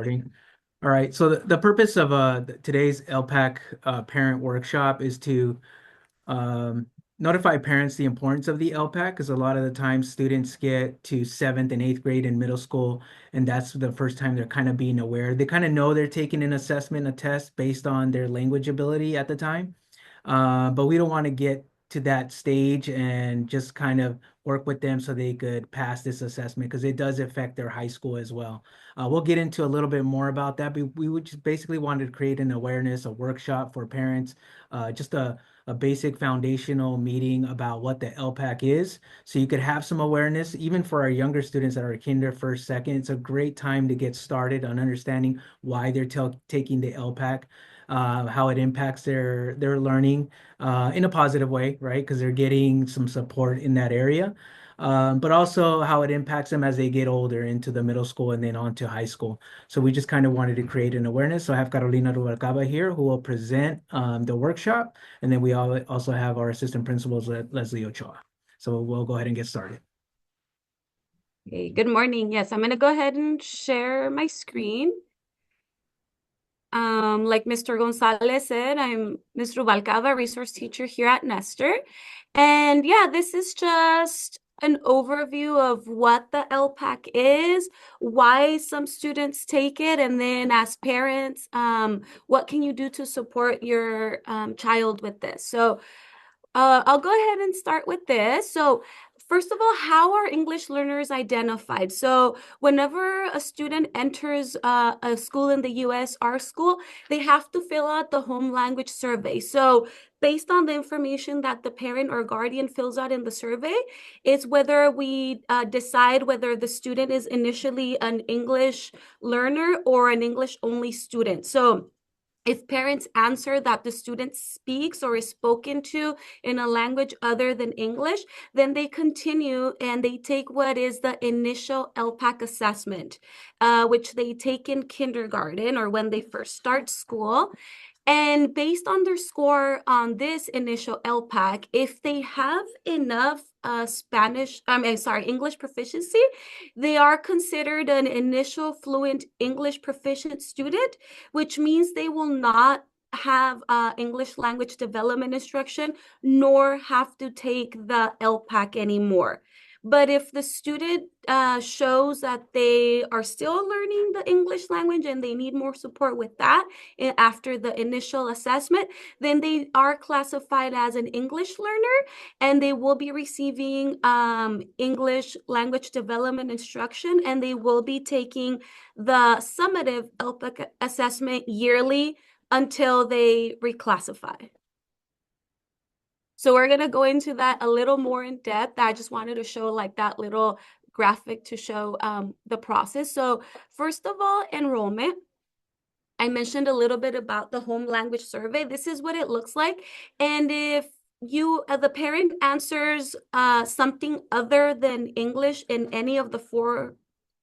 Recording. All right, so the purpose of today's LPAC parent workshop is to um, notify parents the importance of the LPAC because a lot of the time students get to seventh and eighth grade in middle school, and that's the first time they're kind of being aware. They kind of know they're taking an assessment, a test based on their language ability at the time. But we don't want to get to that stage and just kind of work with them so they could pass this assessment because it does affect their high school as well. We'll get into a little bit more about that, but we would just basically wanted to create an awareness, a workshop for parents, just a basic foundational meeting about what the LPAC is. So you could have some awareness, even for our younger students that are kinder, first, second. It's a great time to get started on understanding why they're taking the LPAC, how it impacts their learning in a positive way, right? Because they're getting some support in that area. But also how it impacts them as they get older into the middle school and then on to high school. So we just kind of wanted to create an awareness. So I have Carolina Rubalcaba here who will present the workshop. And then we also have our assistant principals, Leslie Ochoa. So we'll go ahead and get started. Okay, good morning. Yes, I'm going to go ahead and share my screen. Like Mr. Gonzalez said, I'm Ms. Rubalcaba, resource teacher here at Nestor. And yeah, this is just an overview of what the LPAC is, why some students take it, and then as parents, what can you do to support your child with this? So I'll go ahead and start with this. So, first of all, how are English learners identified? So, whenever a student enters a school in the US, our school, they have to fill out the home language survey. So, based on the information that the parent or guardian fills out in the survey, it's whether we decide whether the student is initially an English learner or an English only student. So, if parents answer that the student speaks or is spoken to in a language other than English, then they continue and they take what is the initial LPAC assessment, which they take in kindergarten or when they first start school. And based on their score on this initial LPAC, if they have enough English proficiency, they are considered an initial fluent English proficient student, which means they will not have English language development instruction nor have to take the LPAC anymore. But if the student shows that they are still learning the English language and they need more support with that after the initial assessment, then they are classified as an English learner and they will be receiving English language development instruction and they will be taking the summative LPAC assessment yearly until they reclassify. So we're going to go into that a little more in depth. I just wanted to show like that little graphic to show the process. So first of all, enrollment. I mentioned a little bit about the home language survey. This is what it looks like. And if the parent answers something other than English in any of the four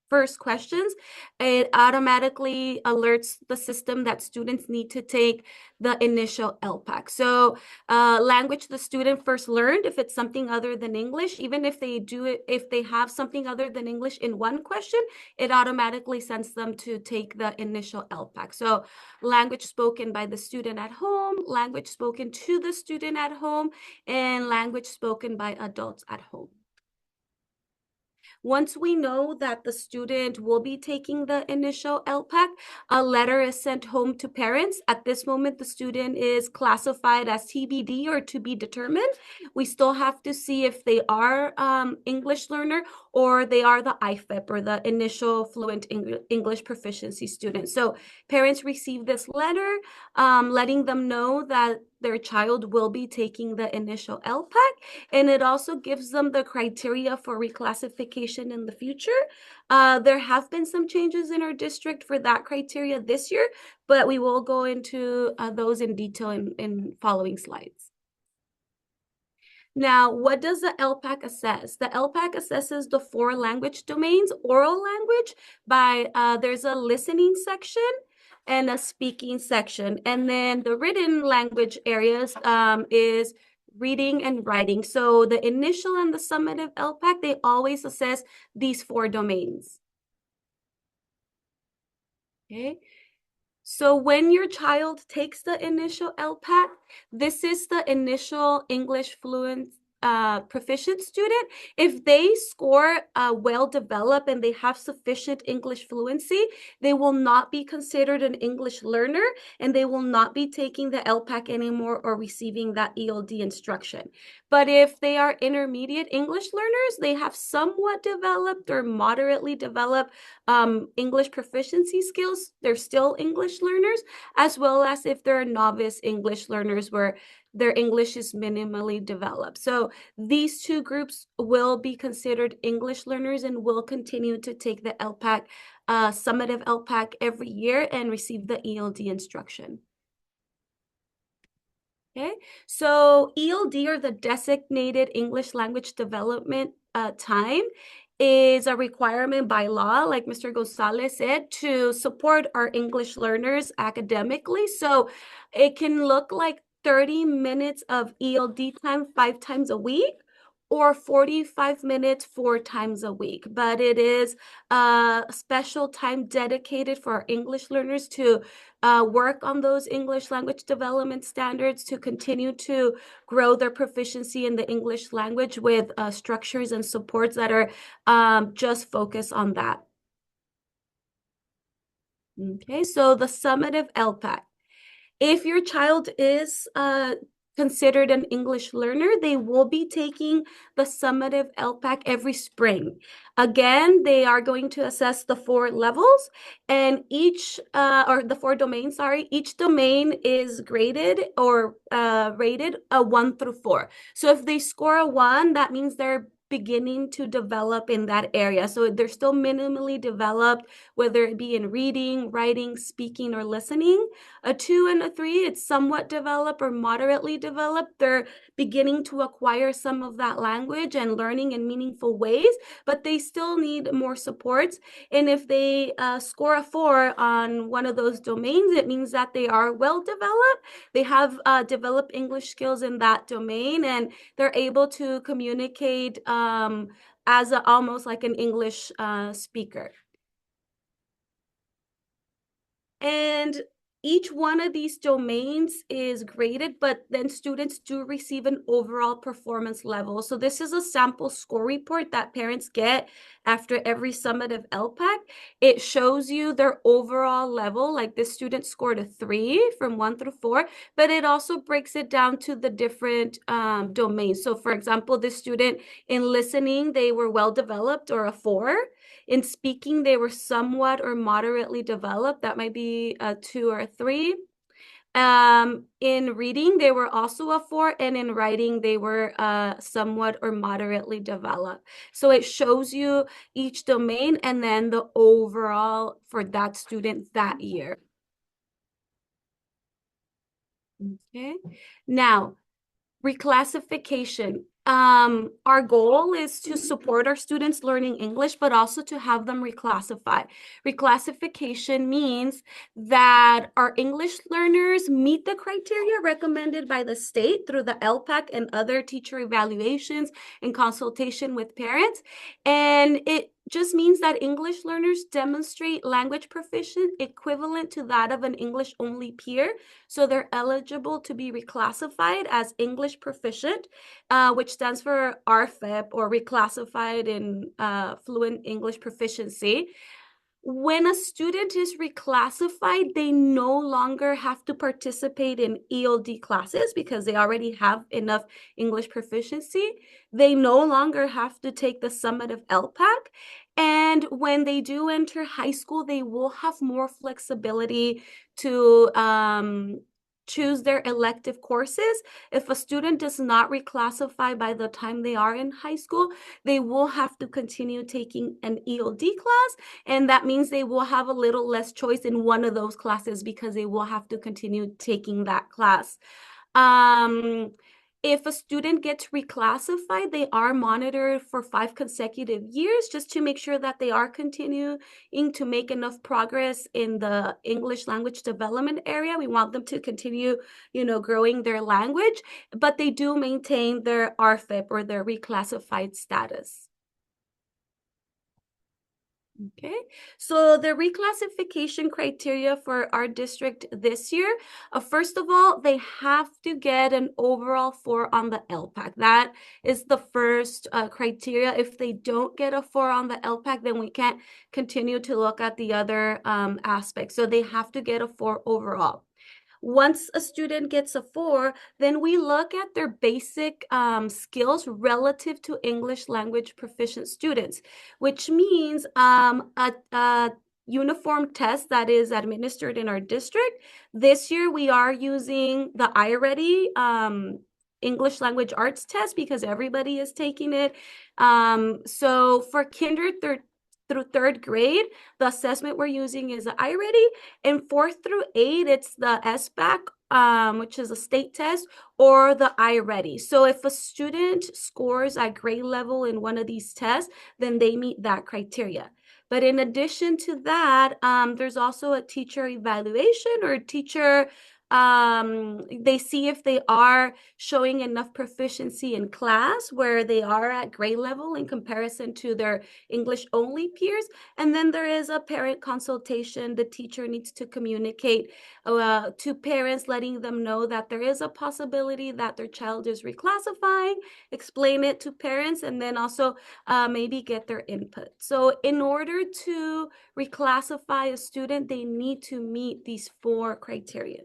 first questions, it automatically alerts the system that students need to take the initial LPAC. So language the student first learned, if it's something other than English, even if they do it, if they have something other than English in one question, it automatically sends them to take the initial LPAC. So language spoken by the student at home, language spoken to the student at home, and language spoken by adults at home. Once we know that the student will be taking the initial LPAC, a letter is sent home to parents. At this moment, the student is classified as TBD or to be determined. We still have to see if they are English learner or they are the IFEP or the initial fluent English proficiency student. So parents receive this letter letting them know that their child will be taking the initial LPAC, and it also gives them the criteria for reclassification in the future. There have been some changes in our district for that criteria this year, but we will go into those in detail in following slides. Now, what does the LPAC assess? The LPAC assesses the four language domains: oral language by, there's a listening section and a speaking section. And then the written language areas is reading and writing. So the initial and the summative LPAC, they always assess these four domains. Okay. So when your child takes the initial LPAC, this is the initial English fluent proficient student. If they score well developed and they have sufficient English fluency, they will not be considered an English learner and they will not be taking the LPAC anymore or receiving that ELD instruction. But if they are intermediate English learners, they have somewhat developed or moderately developed English proficiency skills, they're still English learners, as well as if they're novice English learners where their English is minimally developed. So these two groups will be considered English learners and will continue to take the LPAC, summative LPAC every year and receive the ELD instruction. Okay, so ELD, or the Designated English Language Development Time, is a requirement by law, like Mr. Gonzalez said, to support our English learners academically. So it can look like 30 minutes of ELD time 5 times a week, or 45 minutes 4 times a week. But it is a special time dedicated for our English learners to work on those English language development standards, to continue to grow their proficiency in the English language with structures and supports that are just focused on that. Okay, so the summative LPAC. If your child is considered an English learner, they will be taking the summative LPAC every spring. Again, they are going to assess the 4 levels, and or the 4 domains, sorry, each domain is graded or rated a 1 through 4. So if they score a 1, that means they're beginning to develop in that area. So they're still minimally developed, whether it be in reading, writing, speaking, or listening. A 2 and a 3, it's somewhat developed or moderately developed. They're beginning to acquire some of that language and learning in meaningful ways, but they still need more supports. And if they score a 4 on one of those domains, it means that they are well developed. They have developed English skills in that domain, and they're able to communicate as almost like an English speaker. And each one of these domains is graded, but then students do receive an overall performance level. So this is a sample score report that parents get after every summative LPAC. It shows you their overall level, like this student scored a 3 from 1 through 4, but it also breaks it down to the different domains. So for example, this student in listening, they were well developed, or a 4. In speaking, they were somewhat or moderately developed. That might be a 2 or a 3. In reading, they were also a 4, and in writing, they were somewhat or moderately developed. So it shows you each domain and then the overall for that student that year. Okay, now reclassification. Our goal is to support our students learning English, but also to have them reclassify. Reclassification means that our English learners meet the criteria recommended by the state through the LPAC and other teacher evaluations in consultation with parents. And it just means that English learners demonstrate language proficiency equivalent to that of an English-only peer. So they're eligible to be reclassified as English proficient, which stands for RFEP, or reclassified in fluent English proficiency. When a student is reclassified, they no longer have to participate in ELD classes because they already have enough English proficiency. They no longer have to take the summative LPAC. And when they do enter high school, they will have more flexibility to choose their elective courses. If a student does not reclassify by the time they are in high school, they will have to continue taking an ELD class, and that means they will have a little less choice in one of those classes because they will have to continue taking that class. If a student gets reclassified, they are monitored for 5 consecutive years just to make sure that they are continuing to make enough progress in the English language development area. We want them to continue, growing their language, but they do maintain their RFIP, or their reclassified status. Okay, so the reclassification criteria for our district this year, first of all, they have to get an overall 4 on the LPAC. That is the first criteria. If they don't get a 4 on the LPAC, then we can't continue to look at the other aspects. So they have to get a 4 overall. Once a student gets a 4, then we look at their basic skills relative to English language proficient students, which means a uniform test that is administered in our district. This year, we are using the iReady English language arts test because everybody is taking it. So for kinder through third grade, the assessment we're using is the iReady. In 4th through 8, it's the SBAC, which is a state test, or the iReady. So if a student scores at grade level in one of these tests, then they meet that criteria. But in addition to that, there's also a teacher evaluation or teacher they see if they are showing enough proficiency in class where they are at grade level in comparison to their English only peers. And then there is a parent consultation. The teacher needs to communicate to parents, letting them know that there is a possibility that their child is reclassifying, explain it to parents, and then also maybe get their input. So in order to reclassify a student, they need to meet these 4 criteria.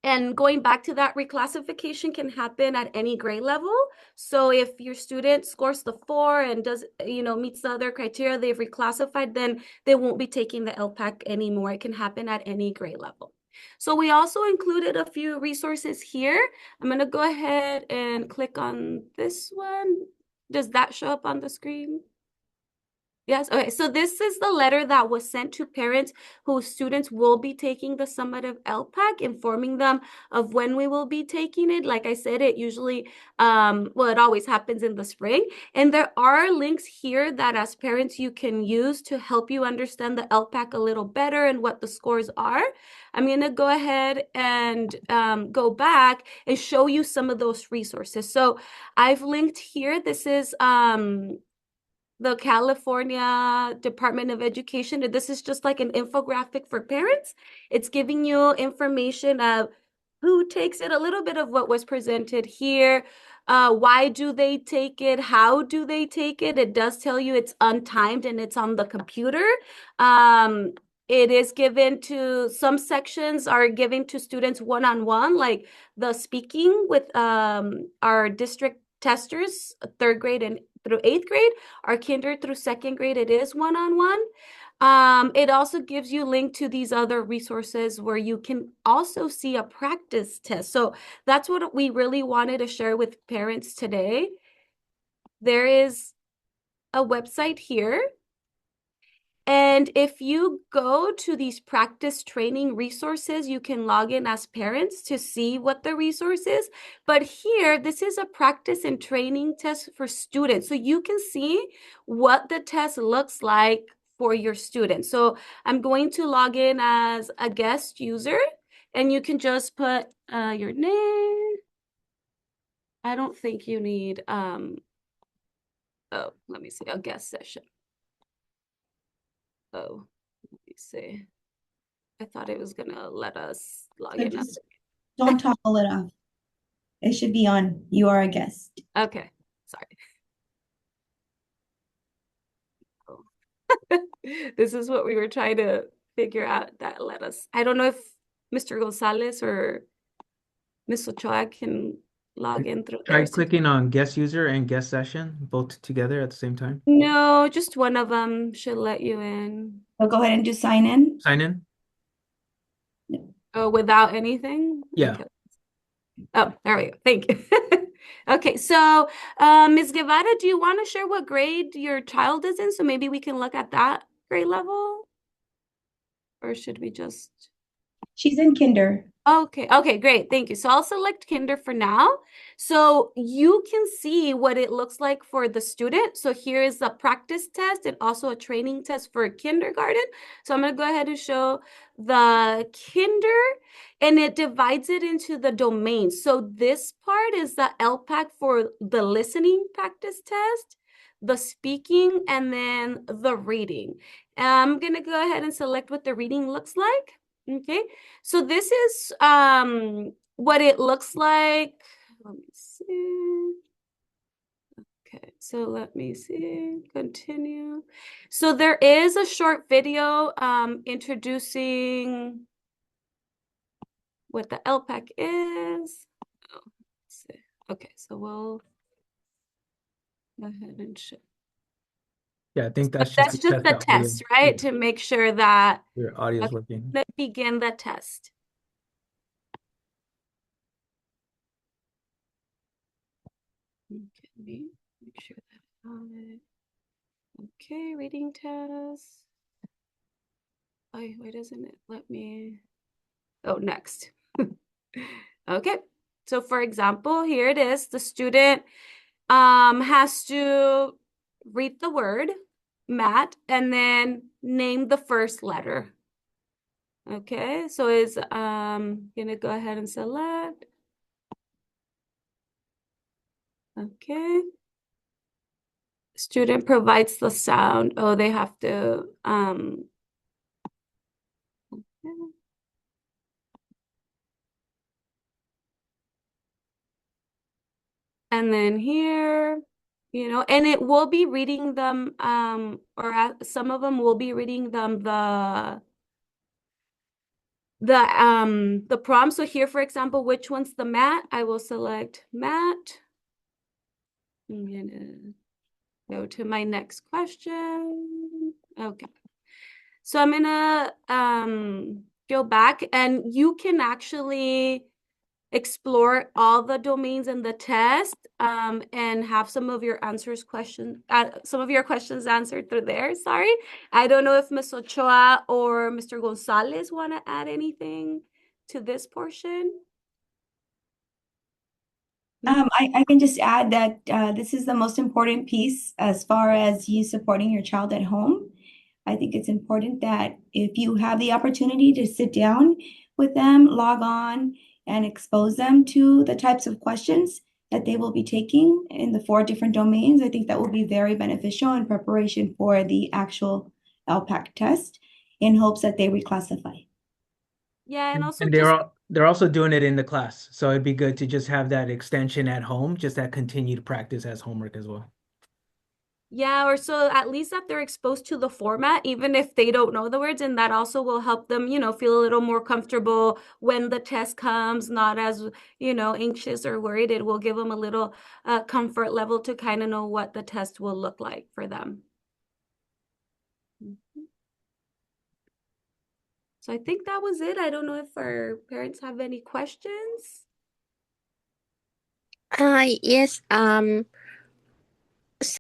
And going back to that, reclassification can happen at any grade level. So if your student scores the 4 and does, meets the other criteria, they've reclassified, then they won't be taking the LPAC anymore. It can happen at any grade level. So we also included a few resources here. I'm going to go ahead and click on this one. Does that show up on the screen? Yes, okay, so this is the letter that was sent to parents whose students will be taking the summative LPAC, informing them of when we will be taking it. Like I said, it usually, it always happens in the spring. And there are links here that as parents you can use to help you understand the LPAC a little better and what the scores are. I'm gonna go ahead and go back and show you some of those resources. So I've linked here, this is, the California Department of Education. This is just like an infographic for parents. It's giving you information of who takes it, a little bit of what was presented here. Why do they take it? How do they take it? It does tell you it's untimed and it's on the computer. It is given to, some sections are given to students one-on-one, like the speaking with our district testers, 3rd grade and through 8th grade. Our kinder through 2nd grade, it is one-on-one. It also gives you link to these other resources where you can also see a practice test. So that's what we really wanted to share with parents today. There is a website here. And if you go to these practice training resources, you can log in as parents to see what the resource is. But here, this is a practice and training test for students. So you can see what the test looks like for your students. So I'm going to log in as a guest user, and you can just put your name. I don't think you need, let me see, a guest session. Oh, let me see. I thought it was gonna let us log So in. just don't toggle it off. It should be on. You are a guest. Okay, sorry. Oh. This is what we were trying to figure out that let us. I don't know if Mr. Gonzalez or Ms. Ochoa can log in through Try there. clicking on guest user and guest session both together at the same time. No, just one of them should let you in. So go ahead and just sign in. Sign in. Oh, without anything? Yeah. Okay. Oh, there we go. Thank you. Okay, so Ms. Guevara, do you want to share what grade your child is in? So maybe we can look at that grade level? Or should we just... She's in kinder. Okay, great. Thank you. So I'll select kinder for now. So you can see what it looks like for the student. So here is a practice test and also a training test for kindergarten. So I'm going to go ahead and show the kinder, and it divides it into the domains. So this part is the LPAC for the listening practice test. the speaking, and then the reading. I'm gonna go ahead and select what the reading looks like. Okay, so this is what it looks like. Let me see. Okay, so let me see, continue. So there is a short video introducing what the LPAC is. Oh, let's see. Okay, so we'll go ahead and show. Yeah, I think But that's just to that's just test the the audio. test, right? To make sure that Your audio is okay, working. let's begin the test. Okay, make sure that I got it. Okay, reading test. Oh, why doesn't it let me? Oh, next. Okay, so for example, here it is. The student has to read the word mat and then name the first letter. Okay, so is gonna go ahead and select. Okay. Student provides the sound. Oh, they have to okay. And then here, and it will be reading them, some of them will be reading them the prompt. So here, for example, which one's the mat? I will select mat. I'm gonna go to my next question. Okay. So I'm gonna go back, and you can actually explore all the domains in the test and have some of your questions answered through there. Sorry. I don't know if Ms. Ochoa or Mr. Gonzalez want to add anything to this portion. I can just add that this is the most important piece as far as you supporting your child at home. I think it's important that if you have the opportunity to sit down with them, log on, and expose them to the types of questions that they will be taking in the 4 different domains, I think that will be very beneficial in preparation for the actual LPAC test in hopes that they reclassify. Yeah, and also And just they're also doing it in the class. So it'd be good to just have that extension at home, just that continued practice as homework as well. yeah, or so at least that they're exposed to the format, even if they don't know the words, and that also will help them, feel a little more comfortable when the test comes, not as, anxious or worried. It will give them a little comfort level to kind of know what the test will look like for them. Mhm. So I think that was it. I don't know if our parents have any questions. Yes,